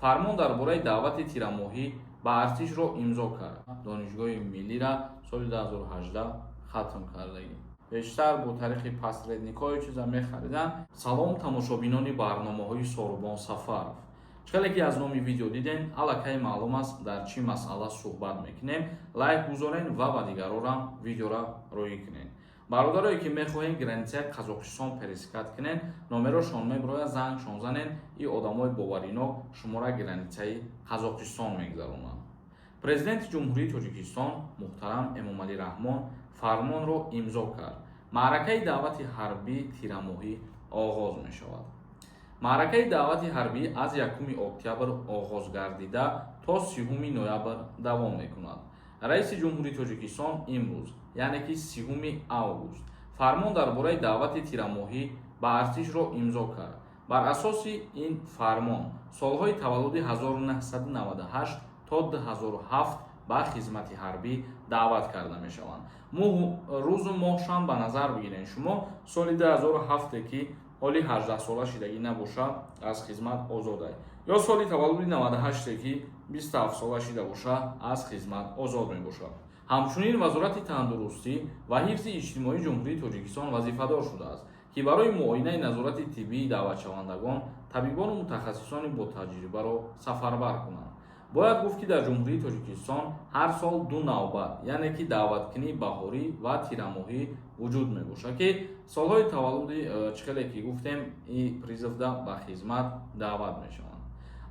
фармон дар бораи давати тирамоҳӣ ба артишро имзо кард. Донишгоҳи миллиро соли 2018 хатм кардагӣ. Бештар бо тариқи посредникҳои чиза мехариданд. Салом тамошобинони барномаҳои Сорбон Сафаров. Чхеле ки аз номи видео диден, аллакай маълум аст дар чӣ масъала суҳбат мекунем. Лайк гузорен ва ба дигарорам видеоро роӣ кунен. бародарое ки мехоҳем границаи Қазоқистон пересекат кунен, номерошон мебарояд зангшон занен, и одамои боваринок шумора границаи Қазоқистон мегзаронанд. Президенти Ҷумҳурии Тоҷикистон муҳтарам Эмомалӣ Раҳмон фармонро имзо кард. Маъракаи даъвати ҳарбии тирамоҳӣ оғоз мешавад. Маъракаи даъвати ҳарбӣ аз 1 октябр оғоз гардида то 30 ноябр давом мекунад. Раиси Ҷумҳурии Тоҷикистон имрӯз, яъне ки 30 август, фармон дар бораи даъвати тирамоҳӣ ба артишро имзо кард. Бар асоси ин фармон солҳои таваллуди 1998 то 2007 ба хизмати ҳарбӣ даъват карда мешаванд. Рӯзу моҳшам ба назар бигирен шумо соли 2007 ки ҳоли 18 сола шидагӣ набошад, аз хизмат озодай, ё соли таваллуди 98 ки 27 сола шида бошад, аз хизмат озод мебошад. ҳамчунин вазорати тандурустӣ ва ҳифзи иҷтимоии Ҷумҳурии Тоҷикистон вазифадор шудааст, ки барои муоинаи назорати тиббии даъватшавандагон табибону мутахассисони ботаҷрибаро сафарбар кунанд. Бояд гуфт ки дар Ҷумҳурии Тоҷикистон ҳар сол 2 навбат, яъне ки даъваткунии баҳорӣ ва тирамоҳӣ вуҷуд мебошад, ки солҳои таваллуди чхеле ки гуфтем и призывда ба хизмат даъват мешаванд.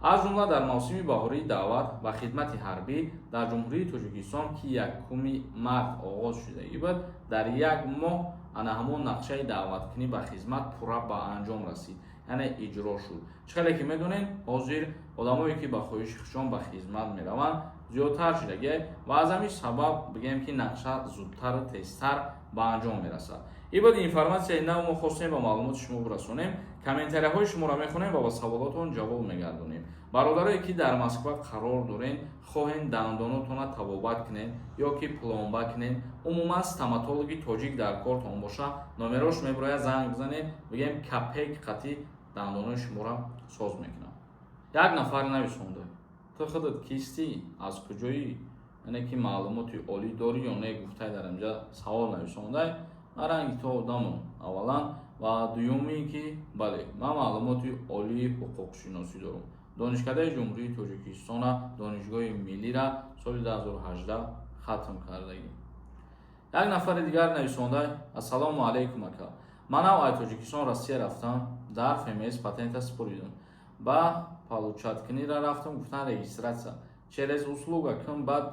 аз ҷумла дар мавсими баҳории даъват ба хидмати ҳарбӣ дар Ҷумҳурии Тоҷикистон ки 1 март оғоз шудагӣ буд, дар 1 моҳ ана ҳамон нақшаи даъваткунӣ ба хизмат пурра ба анҷом расид, яъне иҷро шуд. чхеле ки медонем, ҳозир одамое ки ба хоҳиши хушон ба хизмат мераванд зиёдтар шудагӣ ва аз ҳамин сабаб бигем ки нақша зудтару тезтар ба анҷом мерасад. ин буд информатсияи нав мо хостем ба маълумоти шумо бирасонем. комментарияҳои шуморо мехонем ва ба саволотон ҷавоб мегардонем. бародарое ки дар Москва қарор дорен, хоҳен дандонотонро табобат кунен ё ки пломба кунен, умуман стоматологи тоҷик дар кортон боша, номерош мебарояд занг бизанед, бигем капек қатӣ дандонои шуморо соз мекунад. як нафар нависонда: ту худат кистӣ, аз куҷоӣ, яъне ки маълумоти олӣ дорӣ ё не гуфтай дар инҷа савол нависондай. ранги то одамон аввалан ва дуюми ки бале, ман маълумоти олии ҳуқуқшиносӣ дорам. донишкадаи Ҷумҳурии Тоҷикистона донишгоҳи миллиро соли 2018 хатм кардагӣ. як нафари дигар нависонда: ассалому алайкум ака, манав ай Тоҷикистон Россия рафтам, дар ФМС патента сипоридам, ба получаткунира рафтам, гуфтан регистратсия, через услуга кун, баъд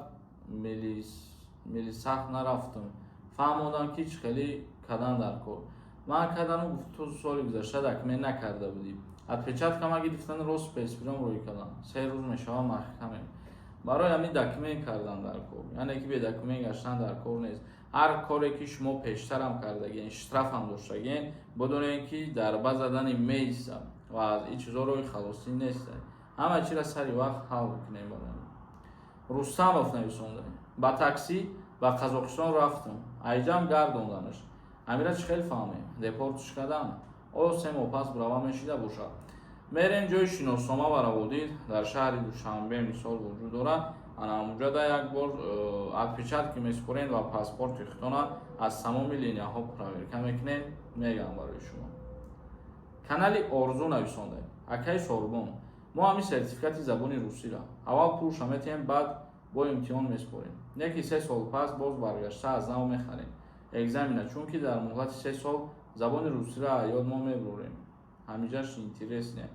милисахт нарафтам, фаҳмодам ки чхелӣ кадан дар кор. ман кадану гуфт ту соли гузашта документ накарда будӣ. отпечаткама гирифтан рост песбирам рӯй кардам. 3 рӯз мешава маҳкаме. барои ҳамин документ кардан дар кор, яъне ки бе документ гаштан дар кор нест. ҳар коре ки шумо пештарам кардагин, штрафам доштагин, бидонед ки дарба задани меиста ва аз ин чизо рӯи халосӣ нест. ҳама чиро сари вақт ҳал бикунем. рустамов нависонда: ба таксӣ ба Қазоқистон рафтам, айҷам гардонданаш. амира чхел фаҳмем, депортиш кадан. оё 3 моҳ пас брава мешида бошад. мерем ҷои шиноснома ва раводид дар шаҳри Душанбе мисол вуҷуд дорад. ана ҳамуҷада як бор отпечатки месупорен ва паспорти худтона аз тамоми линияҳо проверка мекунем. мегам барои шумо. канали Орзу нависонда: акай Сорбон, мо ҳамин сертификати забони русиро аввал пулша метиҳем, баъд бо имтиҳон месупорем. не ки 3 сол пас боз баргашта аз нав мехарем экзамена, чунки дар муҳлати 3 сол забони русиро ёд мо мебурем. ҳамиҷаш интерес не.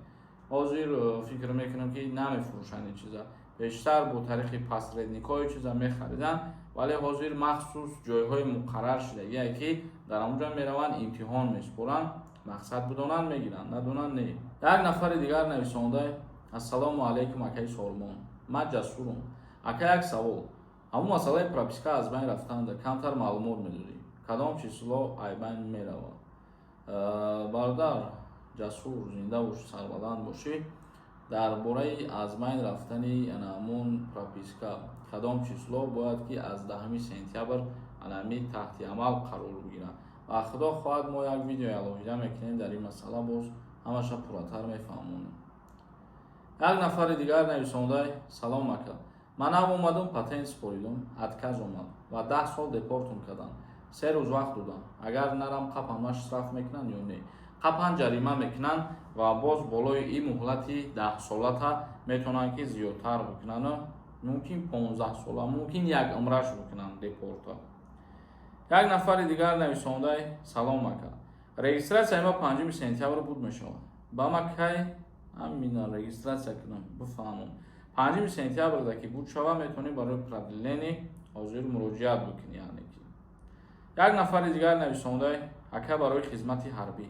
ҳозир фикр мекунам ки намефурӯшанд ин чиза, бештар бо тариқи посредникҳои чиза мехариданд, вале ҳозир махсус ҷойҳои муқаррар шудагие ки дар онҷа мераванд имтиҳон месупоранд, мақсад бидонанд мегиранд, надонанд не. як нафари дигар нависонда: ассалому алайкум акай Сорбон, ман ҷасурам. ака як савол, ҳамун масъалаи прописка аз байн рафтанда камтар маълумот медодӣ, кадом число айбайн меравад? бародар ҷасур, зинда бошӣ, сарбаланд бошӣ. дар бораи аз байн рафтани ҳамун прописка кадом число бояд ки аз 10 сентябр анами таҳти амал қарор бигирад ва худо хоҳад мо як видеои алоҳида мекунем дар ин масъала, боз ҳамаша пурратар мефаҳмонем. як нафари дигар нависондаи салом ака, манам омадум патент споридум, адказ омад ва 10 сол депортум карданд. 3 рӯз вақт доданд. Агар нарам қапанма штраф мекунанд ё не. Қапан ҷарима мекунанд ва боз болои ин муҳлати 10 солата метавонанд ки зиёдтар бикунанд. Мумкин 15 сола, мумкин як умраш бикунанд депорта. як нафари дигар нависондаи салом ака. Регистратсияи ма 5 сентябр буд мешавад. Ба ма кай ҳамина регистратсия кунам бифаҳмам. 5 сентябрда ки буд шава метавонӣ барои продлени ҳозир муроҷиат бикунӣ. як нафари дигар нависондаи ака барои хизмати ҳарбӣ.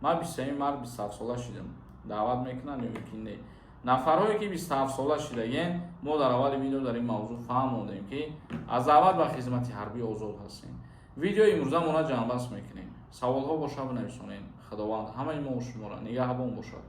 Ман 27 март 27 сола шидам. даъват мекунанд ё ки не. нафарҳое ки 27 сола шидаген, мо дар аввали видео дар ин мавзӯъ фаҳмондем ки аз дават ба хизмати ҳарбӣ озод ҳастем. видеои имрӯзамона ҷамъбаст мекунем. саволҳо боша бинависонед. худованд ҳамаи мо шуморо нигаҳбон бошад.